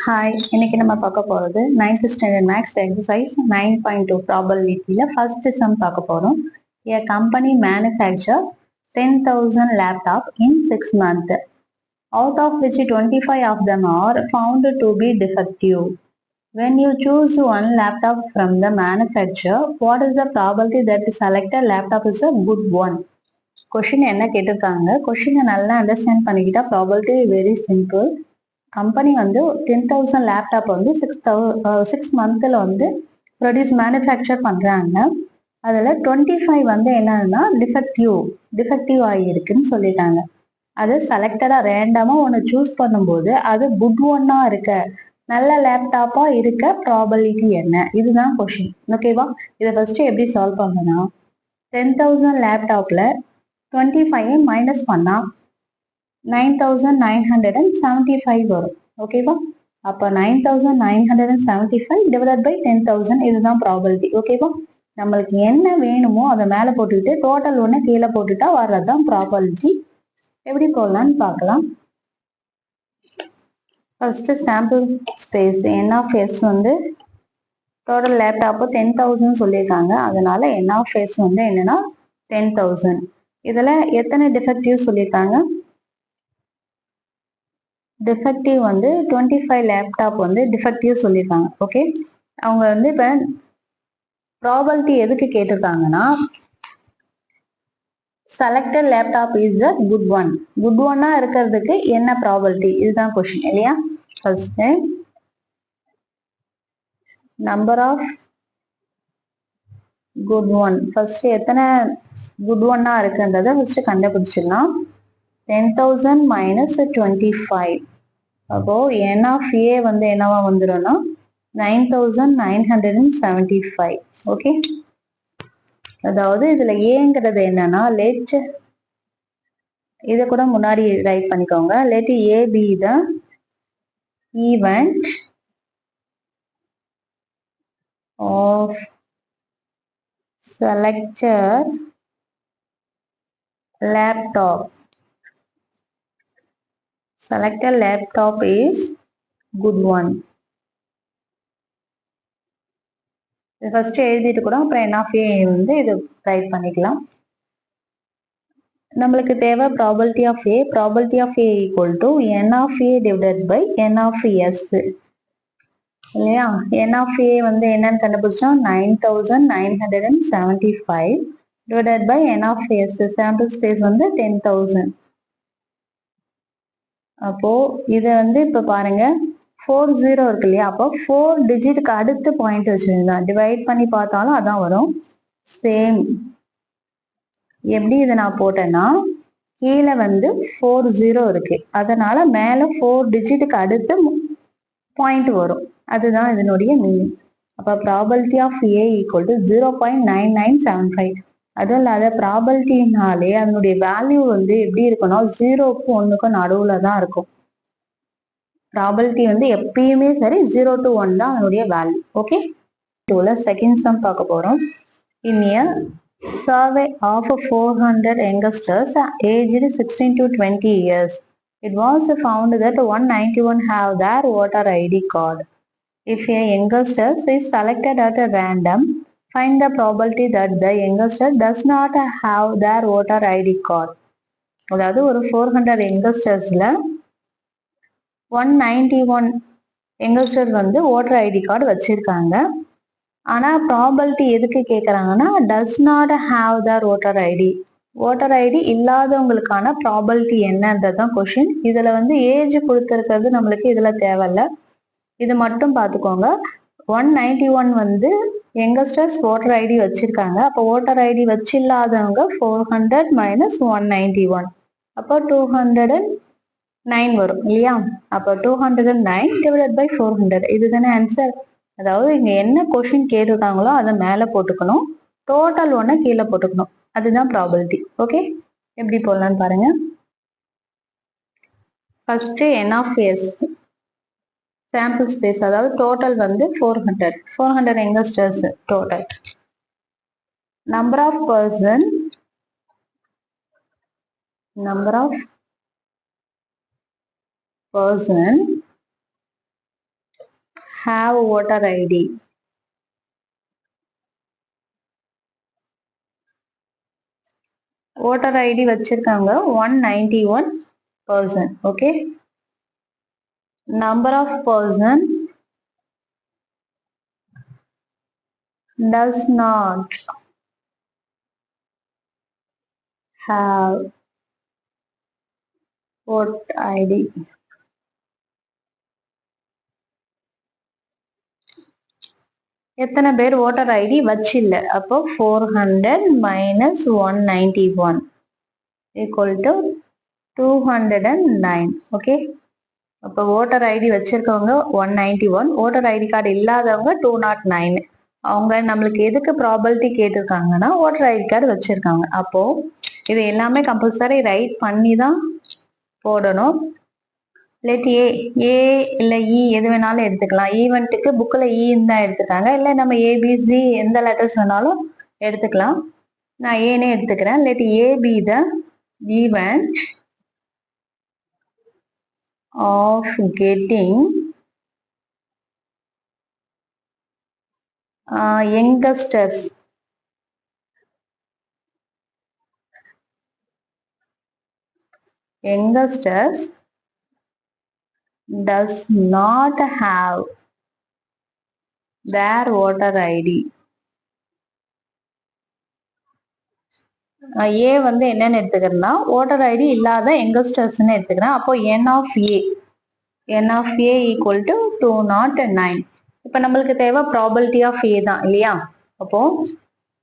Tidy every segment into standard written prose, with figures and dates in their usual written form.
Hi, இன்னைக்கு நம்ம பார்க்க போகிறது 9th ஸ்டாண்டர்ட் மேக்ஸ் எக்ஸசைஸ் 9.2 ப்ராபபிலிட்டியில் ஃபர்ஸ்ட் சம் பார்க்க போகிறோம். A company manufacture 10,000 laptop in 6 months, out of which 25 of them are found to be defective. When you choose one laptop from the manufacturer, what is the probability that the selected laptop is a good one? Question என்ன கேட்டிருக்காங்க, கொஷினை நல்லா understand பண்ணிக்கிட்டா probability very simple. Company வந்து 10,000 laptop வந்து 6 மந்த்தில் வந்து manufacture பண்ணுறாங்க. அதில் 25 வந்து என்னன்னா டிஃபெக்டிவ் ஆகியிருக்குன்னு சொல்லிட்டாங்க. அது செலக்டடாக ரேண்டமாக ஒன்று சூஸ் பண்ணும்போது அது குட் ஒன்னாக இருக்க நல்ல லேப்டாப்பாக இருக்க ப்ராபபிலிட்டி என்ன, இதுதான் கொஷின். ஓகேவா? இதை ஃபர்ஸ்ட் எப்படி சால்வ் பண்ணனா, 10,000 லேப்டாப்பில் 25 மைனஸ் பண்ணால் 9,975 வரும். ஓகேவா? அப்போ 9,975 டிவைட் பை 10,000, இதுதான் ப்ராபபிலிட்டி. ஓகேவா? நம்மளுக்கு என்ன வேணுமோ அதை மேலே போட்டுக்கிட்டு டோட்டல் ஒன்று கீழே போட்டுட்டா வர்றதுதான் ப்ராபபிலிட்டி. எப்படி போடலான்னு பார்க்கலாம். First sample space n of S வந்து டோட்டல் லேப்டாப்பு 10,000 சொல்லியிருக்காங்க. அதனால என் ஆஃப் எஸ் வந்து என்னன்னா 10,000. இதில் எத்தனை டிஃபெக்டிவ் சொல்லியிருக்காங்க? டிஃபெக்டிவ் வந்து 25 லேப்டாப் வந்து டிஃபெக்டிவ் சொல்லியிருக்காங்க. ஓகே, அவங்க வந்து இப்போ ப்ராபபிலிட்டி எதுக்கு கேட்டிருக்காங்கன்னா, selected laptop is a good one. Good ஒன்னா இருக்கிறதுக்கு என்ன ப்ராபபிலிட்டி, இதுதான் கொஸ்டின் இல்லையா? First number of good one, first எத்தனை குட் ஒன்னா இருக்குன்றதை ஃபர்ஸ்ட் கண்டுபிடிச்சிடலாம். 10,000 மைனஸ் 25. அப்போ என் ஆஃப் ஏ வந்து என்னவா வந்துடும்னா 9,975. ஓகே, அதாவது இதுல ஏங்கிறது என்னன்னா, லெட் இதை கூட முன்னாடி ரைட் பண்ணிக்கோங்க. Let A be the event of selected laptop. Selected laptop is good one. First எழுதிட்டு கூட அப்புறம் என் ஆஃப் ஏ வந்து இது ரைட் பண்ணிக்கலாம். நம்மளுக்கு தேவை probability of A. Probability of A equal to n of A divided by n of S இல்லையா? N of A வந்து என்னன்னு கண்டுபிடிச்சோம், 9,975 divided by n of S. Sample space வந்து 10,000. அப்போ இதை வந்து இப்ப பாருங்க 40 இருக்கு இல்லையா? அப்போ 4 டிஜிட்டுக்கு அடுத்து பாயிண்ட் வச்சிருந்தா டிவைட் பண்ணி பார்த்தாலும் அதான் வரும். சேம் எப்படி இதை நான் போட்டேன்னா, கீழே வந்து 40 இருக்கு, அதனால மேல 4 டிஜிட்டுக்கு அடுத்து பாயிண்ட் வரும். அதுதான் இதனுடைய மீனிங். அப்போ probability of A equal to 0.9975. அதுவும் இல்லாத ப்ராபபிலிட்டினாலே அதனுடைய வேல்யூ வந்து எப்படி இருக்குன்னா 0க்கும் 1க்கும் நடுவுல தான் இருக்கும். ப்ராபபிலிட்டி வந்து எப்பயுமே சரி 0 to 1 தான் அதனுடைய வேல்யூ. ஓகே, செகண்ட் சம் பார்க்க போறோம். இன் a survey of 400 youngsters aged 16 to 20 years, it was found that 191 have their voter ID card. If a youngster is selected at random, find the probability that the youngster does not have their voter ID card. அதாவது ஒரு 400 யங்ஸ்டர்ஸ்ல 191 youngster வந்து voter ID card வச்சிருக்காங்க. ஆனா probability எதுக்கு கேட்கறாங்கன்னா, does not have their voter ID. Voter ID இல்லாதவங்களுக்கான probability என்னன்றதுதான் கொஸ்டின். இதுல வந்து ஏஜ் கொடுத்துருக்கிறது நம்மளுக்கு இதுல தேவையில்ல, இது மட்டும் பார்த்துக்கோங்க. 191 வந்து யங்கஸ்டர்ஸ் ஓட்டர் ஐடி வச்சிருக்காங்க. அப்போ ஓட்டர் ஐடி வச்சில்லாதவங்க 400 மைனஸ் 191, அப்போ 209 வரும் இல்லையா? அப்போ 209 டிவைடட் பை 400, இதுதானே ஆன்சர். அதாவது இங்க என்ன கொஸ்டின் கேட்டிருக்காங்களோ அதை மேல போட்டுக்கணும், டோட்டல் ஒன்ன கீழே போட்டுக்கணும், அதுதான் ப்ராபபிலிட்டி. ஓகே, எப்படி போடலாம்னு பாருங்க. First n of S sample space, அதாவது டோட்டல் வந்து 400 youngsters total. Number of person have voter ID. voter ID வச்சிருக்காங்க 191%. okay, number of person does not have voter ID. எத்தனை பேர் voter ID வச்சில்ல? அப்போ 400 minus 191 equal to 209. ஓகே, அப்போ voter ID வச்சிருக்கவங்க 191, voter ID card இல்லாதவங்க 209. அவங்க நம்மளுக்கு எதுக்கு ப்ராபபிலிட்டி கேட்டிருக்காங்கன்னா voter ID கார்டு வச்சிருக்காங்க. அப்போ இது எல்லாமே கம்பல்சரி ரைட் பண்ணி தான் போடணும். லெட் ஏ இல்ல இ எது வேணாலும் எடுத்துக்கலாம். ஈவெண்ட்டுக்கு புக்கில் ஈன்னு தான் எடுத்துக்காங்க. இல்லை நம்ம ஏபிசி எந்த லெட்டர்ஸ் வேணாலும் எடுத்துக்கலாம். நான் ஏனே எடுத்துக்கிறேன். Let A be the event of getting youngsters does not have their voter ID. A வந்து என்னன்னு எடுத்துக்கிறேன்னா voter ID இல்லாத யங்கஸ்டர்ஸ்ன்னு எடுத்துக்கிறேன். அப்போ n of a equal to 209. இப்போ நம்மளுக்கு தேவை ப்ராபபிலிட்டி ஆஃப் ஏ தான் இல்லையா? அப்போ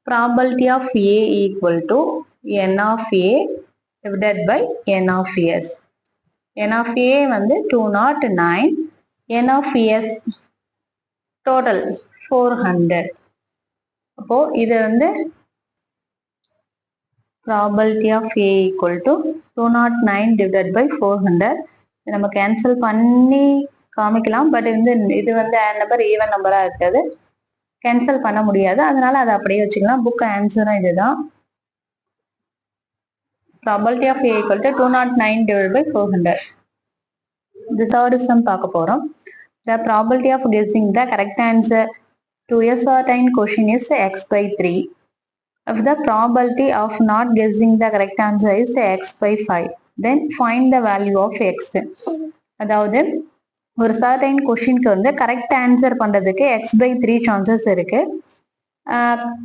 probability of A equal to n of a divided by n of s. n of a வந்து 209, n of s total 400. அப்போ இது வந்து probability of a equal to 209 divided by 400. நம்ம கேன்சல் பண்ணி காமிக்கலாம். பட் இது வந்து நம்பர் ஈவன் நம்பரா இருக்காது, கேன்சல் பண்ண முடியாது. அதனால அதை அப்படியே வச்சுக்கலாம். புக் ஆன்சரும் இதுதான். probability of a equal to 209 divided by 400. The third sum பார்க்க போறோம். The probability of guessing the correct answer to a certain question is x by 3. If the probability of not guessing the correct answer is x by 5, then find the value of x. அதாவது ஒரு certain questionக்கு வந்து correct answer பண்றதுக்கு x by 3 chances இருக்கு,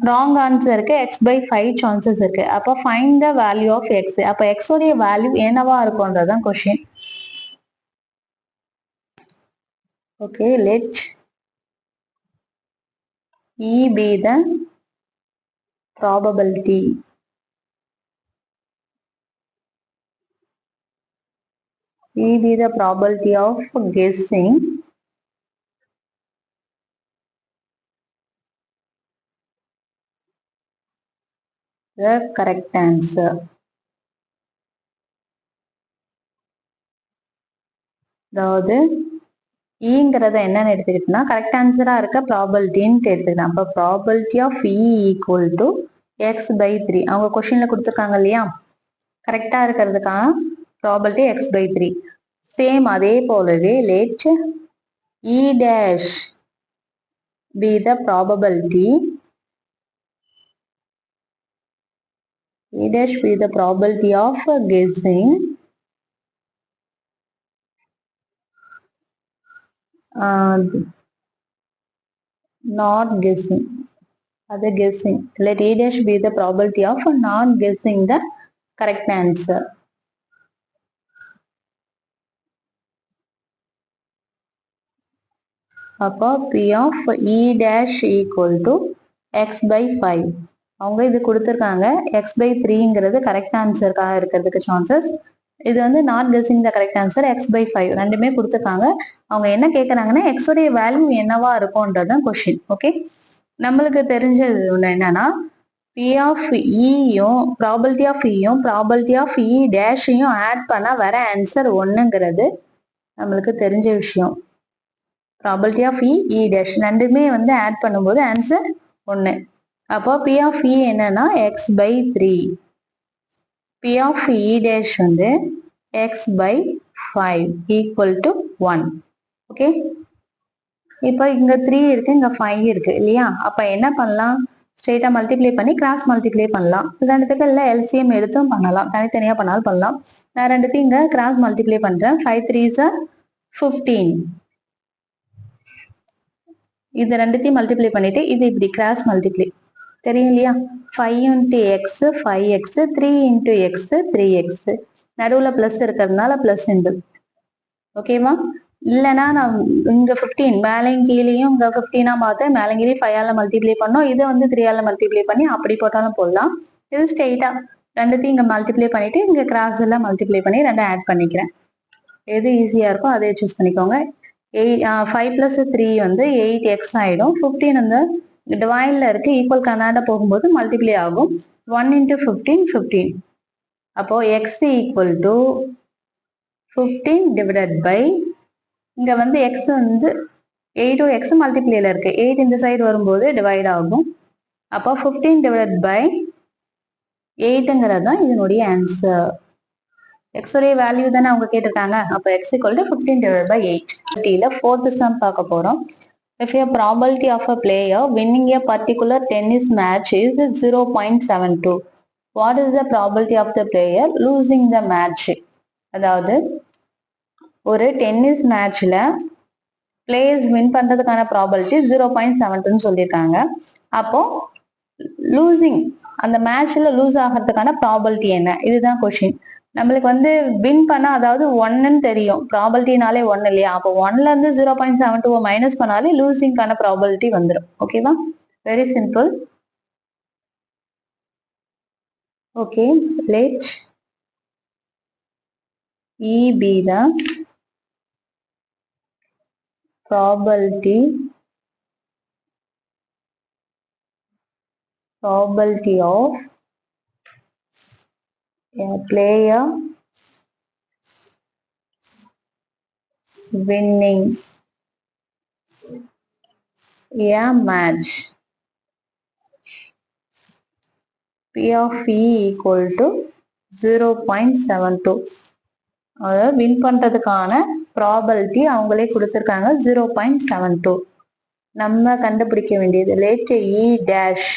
wrong ஆன்சருக்கு x by 5 chances இருக்கு. அப்போ find the value of x. அப்போ x உடைய value என்னவா இருக்கும்ன்றதுதான் question. Okay, let e be the probability of guessing the correct answer. அதாவது ஈங்கிறத என்னன்னு எடுத்துக்கிட்டோம்னா கரெக்ட் ஆன்சரா இருக்க ப்ராபபிலிட்டின்னு எடுத்துக்கலாம். அப்போ probability of E equal to X by 3. அவங்க கொஸ்டின்ல கொடுத்துருக்காங்க இல்லையா, கரெக்டா இருக்கிறதுக்கான ப்ராபபிலிட்டி எக்ஸ் பை 3. சேம் அதே போலவே let E dash be the probability of guessing not guessing. Other guessing. Let e dash be the probability of not guessing the correct answer. அப்போ p of e dash equal to x by 5. அவங்க இது கொடுத்துருக்காங்க. x by 3ங்கிறது correct ஆன்சருக்காக இருக்கிறதுக்கு chances. இது வந்து not guessing the correct answer x by 5 ரெண்டுமே கொடுத்துருக்காங்க. அவங்க என்ன கேட்குறாங்கன்னா x உடைய வேல்யூ என்னவா இருக்கும்ன்றதுதான் கொஸ்டின். ஓகே, நம்மளுக்கு தெரிஞ்சது ஒன்று என்னன்னா p of e-யும் ப்ராபபிலிட்டி ஆஃப் e-யும் ப்ராபபிலிட்டி ஆஃப் e டேஷையும் ஆட் பண்ணா வர ஆன்சர் 1ங்கிறது நம்மளுக்கு தெரிஞ்ச விஷயம். ப்ராபபிலிட்டி ஆஃப் e டேஷ் ரெண்டுமே வந்து ஆட் பண்ணும்போது ஆன்சர் 1. அப்போ p of e என்னன்னா x by 3, p of e dash வந்து x by 5 equal to 1. Okay, இப்போ இங்க 3 இருக்கு, இங்க 5 இருக்கு இல்லையா? அப்ப என்ன பண்ணலாம்? ஸ்ட்ரெயிட்டா மல்டிப்ளை பண்ணி கிராஸ் மல்டிப்ளை பண்ணலாம். ரெண்டுத்துக்கு இல்ல எல்சிஎம் எடுத்தும் பண்ணலாம், தனித்தனியா பண்ணாலும் பண்ணலாம். நான் ரெண்டுத்தையும் இங்க கிராஸ் மல்டிப்ளை பண்றேன். 5 3s are 15. இது ரெண்டுத்தையும் மல்டிப்ளை பண்ணிட்டு இது இப்படி கிராஸ் மல்டிப்ளை தெரியும் இல்லையா? 5 into x 5x, 3 into x 3x. நடுவுல பிளஸ் இருக்கிறதுனால பிளஸ் சிம்பிள். ஓகேவா? இல்லைன்னா நான் இங்க 15 மேலையும் கீழேயும் இங்க 15 பார்த்தேன், மேலையும் கீழே 5 மல்டிப்ளை பண்ணோம். இதை வந்து 3 மல்டிப்ளை பண்ணி அப்படி போட்டாலும் போடலாம். இது ஸ்ட்ரெயிட்டா ரெண்டுத்தையும் இங்க மல்டிப்ளை பண்ணிட்டு இங்க கிராஸ் எல்லாம் மல்டிப்ளை பண்ணி ரெண்டும் ஆட் பண்ணிக்கிறேன். எது ஈஸியா இருக்கோ அதை சூஸ் பண்ணிக்கோங்க. 5 plus 3 வந்து 8x ஆயிடும். 15 அந்த டிவைட்ல இருக்கு, ஈக்குவல் கனாண்ட போகும்போது மல்டிப்ளை ஆகும். 1 into 15 15. அப்போ x equal to 15 divided by இங்க வந்து x வந்து 8 x மல்டிப்ளைல இருக்கு, 8 இந்த சைடு வரும்போது டிவைட் ஆகும். அப்போ 15 divided by 8ங்கிறது தான் இதனுடைய ஆன்சர். x உடைய வேல்யூ தானே அவங்க கேட்டிருக்காங்க. அப்போ x equal to 15 divided by 8. Fourth sum பார்க்க போறோம். If a probability of a player winning a particular tennis match is 0.72, what is the probability of the player losing the match? அதாவது ஒரு tennis மேட்ச்ல players win பண்றதுக்கான probability 0.72 சொல்லியிருக்காங்க. அப்போ losing அந்த மேட்ச்ல லூஸ் ஆகிறதுக்கான ப்ராபபிலிட்டி என்ன? இதுதான் கொஸ்டின். நம்மளுக்கு வந்து வின் பண்ணா அதாவது 1ன்னு தெரியும், ப்ராபபிலிட்டினாலே 1 இல்லையா? அப்போ 1ல இருந்து 0.72 மைனஸ் பண்ணாலே லூசிங்கான ப்ராபபிலிட்டி வந்துடும். ஓகேவா? Very simple. Okay, let E be the probability of a player winning a match. P of E equal to 0.72. அதாவது வின் பண்றதுக்கான ப்ராபபிலிட்டி அவங்களே கொடுத்துருக்காங்க 0.72. நம்ம கண்டுபிடிக்க வேண்டியது let E dash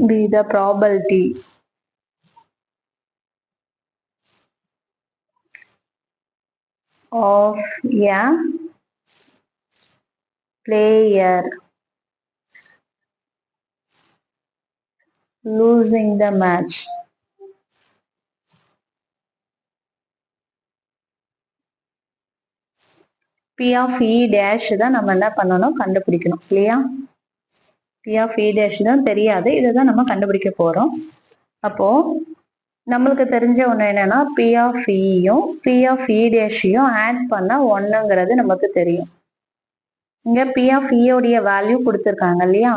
be the probability of a player losing the match. P of E dash தான் நம்ம என்ன பண்ணணும், கண்டுபிடிக்கணும் இல்லையா? P of E dash தான் தெரியாது, இதை தான் நம்ம கண்டுபிடிக்க போறோம். அப்போ நம்மளுக்கு தெரிஞ்ச ஒண்ணு என்னன்னா P of Eயும் P of E dash-யும் ஆட் பண்ணா 1ங்கிறது நமக்கு தெரியும். இங்க P of E உடைய வேல்யூ கொடுத்துருக்காங்க இல்லையா?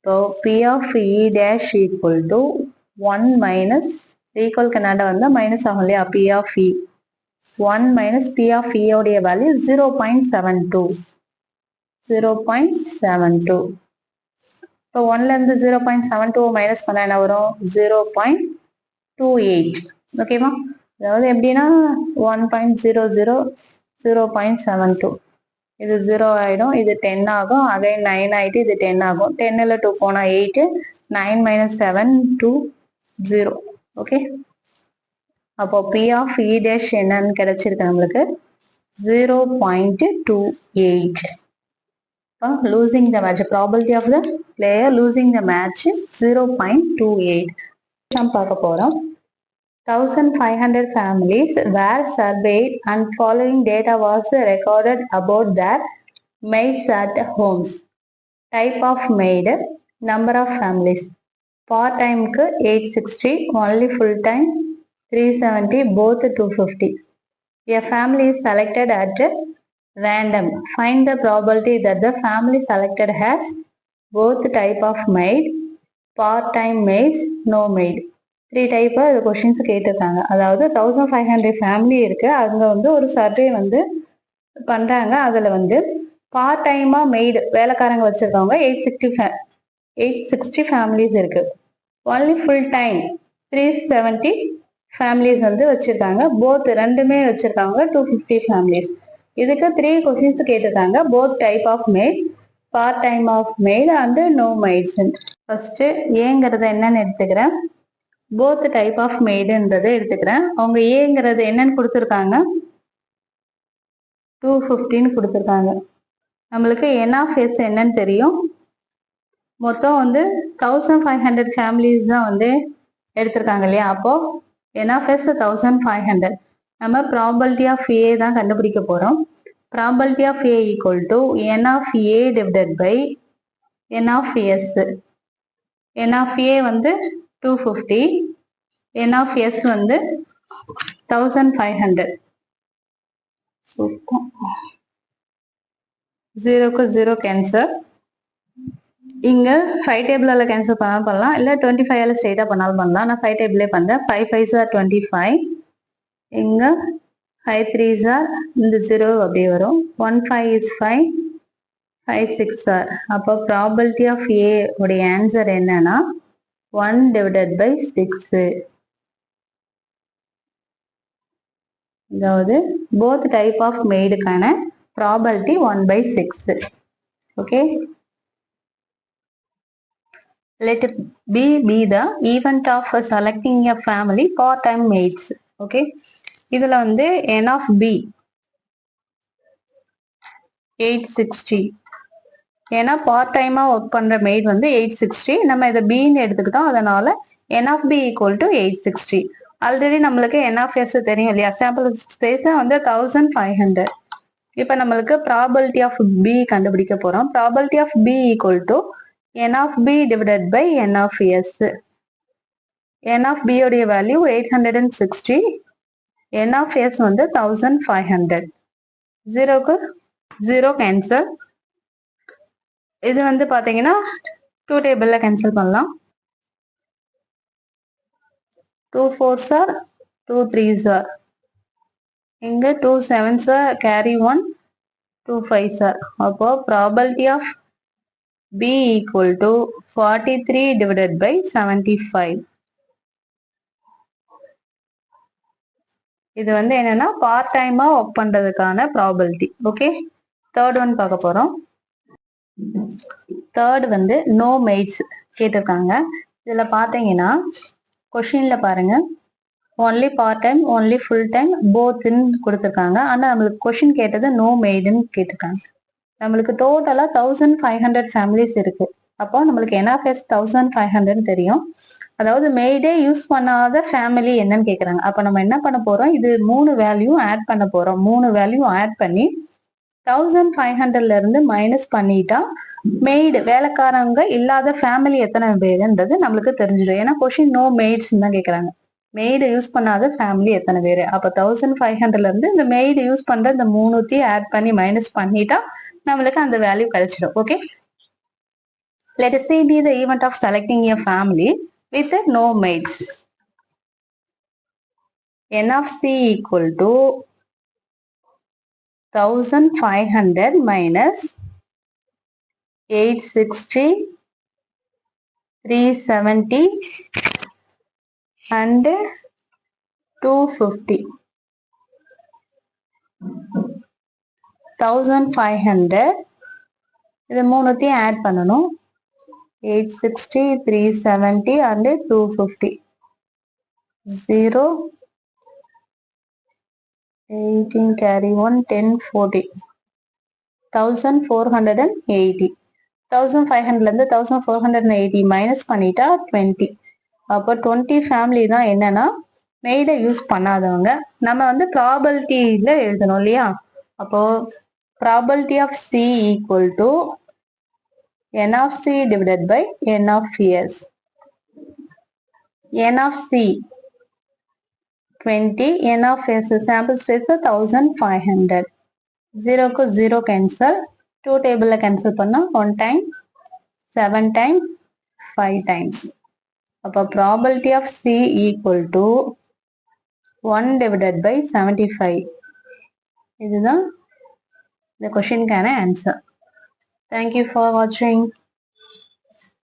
So P of E dash equal to 1 minus equal கனாண்ட வந்தா மைனஸ் ஆகும் இல்லையா? P of E 1 minus P of E உடைய வேல்யூ 0.72. 0.72. இப்போ 1ல இருந்து 0.72 மைனஸ் பண்ணா என்ன வரும்? 0.28. ஓகேவா? அதாவது எப்படின்னா 1.00 0.72. இது 0 ஆயிடும், இது 10 ஆகும், அகைன் 9 ஆயிட்டு இது 10 ஆகும். 10ல 2 போனா 8, 9 minus 7 2 0. ஓகே, அப்போ P of E dash என்னன்னு கிடைச்சிருக்கு நம்மளுக்கு 0.28. losing the match, probability of the player losing the match 0.28. நாம் பார்க்க போறோம். 1500 families were surveyed and following data was recorded about their maids at homes. Type of maid, number of families. Part time க்கு 860, only full time 370, both 250. A family is selected at random. Find the probability that the family selected has both type of maid, part time maids, no maid. 3 type questions கேட்டிருக்காங்க. அதாவது 1500 family இருக்கு, அங்க வந்து ஒரு survey வந்து பண்றாங்க. அதுல வந்து பார்ட் டைமா மெய்டு வேலைக்காரங்க வச்சிருக்கவங்க 860 ஃபேமிலிஸ் இருக்கு. ஒன்லி ஃபுல் டைம் 370 ஃபேமிலிஸ் வந்து வச்சிருக்காங்க. போத் ரெண்டுமே வச்சிருக்காங்க 250 ஃபேமிலிஸ். இதுக்கு 3 கொஸ்டின்ஸ் கேட்டிருக்காங்க. Both type of maid, part time of maid and no maids. First ஏங்கிறத என்னன்னு எடுத்துக்கிறேன், போத் டைப் ஆஃப் மெய்டுன்றதை எடுத்துக்கிறேன். அவங்க ஏங்கிறது என்னன்னு கொடுத்துருக்காங்க, 215 கொடுத்துருக்காங்க. நம்மளுக்கு என் ஆஃப் எஸ் என்னன்னு தெரியும். மொத்தம் 1500 ஃபேமிலிஸ் தான் எடுத்திருக்காங்க இல்லையா. அப்போ என் ஆஃப் எஸ் 1500. நம்ம ப்ராபபிலிட்டி ஆஃப் ஏ தான் கண்டுபிடிக்க போறோம். Probability of A equal to n of A divided by n of S. N of A 250, n of S 1500. 0க்கு 0 கேன்சல். இங்க 5 டேபிளால கேன்சல் பண்ணலாம், இல்ல 25 ஸ்ட்ரெயிட்டா பண்ணாலும் பண்ணலாம். நான் 5 டேபிளே பண்றேன். 5 5s are 25. இங்க 5 3s are இந்த 0 அப்படியே வரும். 1 5 is 5, 5 6 are. அப்போ ப்ராபபிலிட்டி ஆஃப் ஏ உடைய ஆன்சர் என்னன்னா 1 டிவைடட் பை 6. அதாவது போத் டைப் ஆஃப் மெய்டுக்கான probability 1/6. Okay, let B be the event of selecting a family part-time maids. Okay, இதுல n of B 860. ஏன்னா பார்ட் டைமா ஒர்க் பண்ற மெய்ட் 860. நம்ம இதை பின்னு எடுத்துக்கிட்டோம், அதனால n of B equal to 860. Already நம்மளுக்கு n of S தெரியும் இல்லையா. Sample space 1500. இப்ப நம்மளுக்கு ப்ராபபிலிட்டி ஆஃப் B கண்டுபிடிக்க போறோம். Probability of B equal to n of B divided by n of S. n of B உடைய வேல்யூ 860, n of S 1500. 0க்கு 0 cancel. இது பாத்தீங்கன்னா 2 டேபிள்ல கேன்சல் பண்ணலாம். 2 4s are 2 3s are. இங்க 2 7s are carry 1, 2 5s are. அப்போ probability of B equal to 43 divided by 75. இது என்னன்னா பார்ட் டைமா ஒர்க் பண்றதுக்கான ப்ராபபிலிட்டி. ஓகே, தேர்ட் ஒன் பார்க்க போறோம். தேர்ட் நோ மெய்ட்ஸ் கேட்டிருக்காங்க. இதுல பாத்தீங்கன்னா கொஸ்டின்ல பாருங்க, only part time, only full time, போத்ன்னு கொடுத்துருக்காங்க. ஆனா நம்மளுக்கு கொஸ்டின் கேட்டது நோ மெய்டுன்னு கேட்டிருக்காங்க. நம்மளுக்கு டோட்டலா 1500 ஃபேமிலிஸ் இருக்கு. அப்போ நம்மளுக்கு NFS 1500 தெரியும். அதாவது மெய்டே யூஸ் பண்ணாத ஃபேமிலி என்னன்னு கேக்குறாங்க. அப்ப நம்ம என்ன பண்ண போறோம், இது 3 வேல்யூ ஆட் பண்ண போறோம். 3 வேல்யூ ஆட் பண்ணி 1500ல இருந்து மைனஸ் பண்ணிட்டா மெய்டு வேலைக்காரங்க இல்லாத ஃபேமிலி எத்தனை பேருன்றது நம்மளுக்கு தெரிஞ்சிடும். ஏன்னா கொஸ்டின் நோ மெய்ட்ஸ் தான் கேக்குறாங்க. மெய்டு யூஸ் பண்ணாத ஃபேமிலி எத்தனை பேரு. அப்ப 1500ல இருந்து இந்த மெய்டு யூஸ் பண்ற இந்த 3த்தையும் ஆட் பண்ணி மைனஸ் பண்ணிட்டா நம்மளுக்கு அந்த வேல்யூ கிடைச்சிடும். Okay, let us see be the event of selecting a family with no maids. N of C equal to 1500 minus 860, 370 and 250. 1500 இது மூணுத்தையும் ஆட் பண்ணணும். 860, 370 and 250. 0, 18 carry 1, 10, 40. 1480. 1500ல இருந்து 1480 மைனஸ் பண்ணிட்டா 20. அப்போ 20 ஃபேமிலி தான் என்னன்னா மெய்டை யூஸ் பண்ணாதவங்க. நம்ம ப்ராபபிலிட்டியில எழுதணும் இல்லையா. அப்போ probability of C equal to n of C divided by n of S. n of C 20, n of S sample space 1500. 0க்கு 0 cancel. 2 டேபிள்ல கேன்சல் பண்ணா 1 time, 7 time, 5 times. அப்போ probability of C equal to 1 divided by 75. இதுதான் இந்த கொஸ்டினுக்கான answer. Thank you for watching.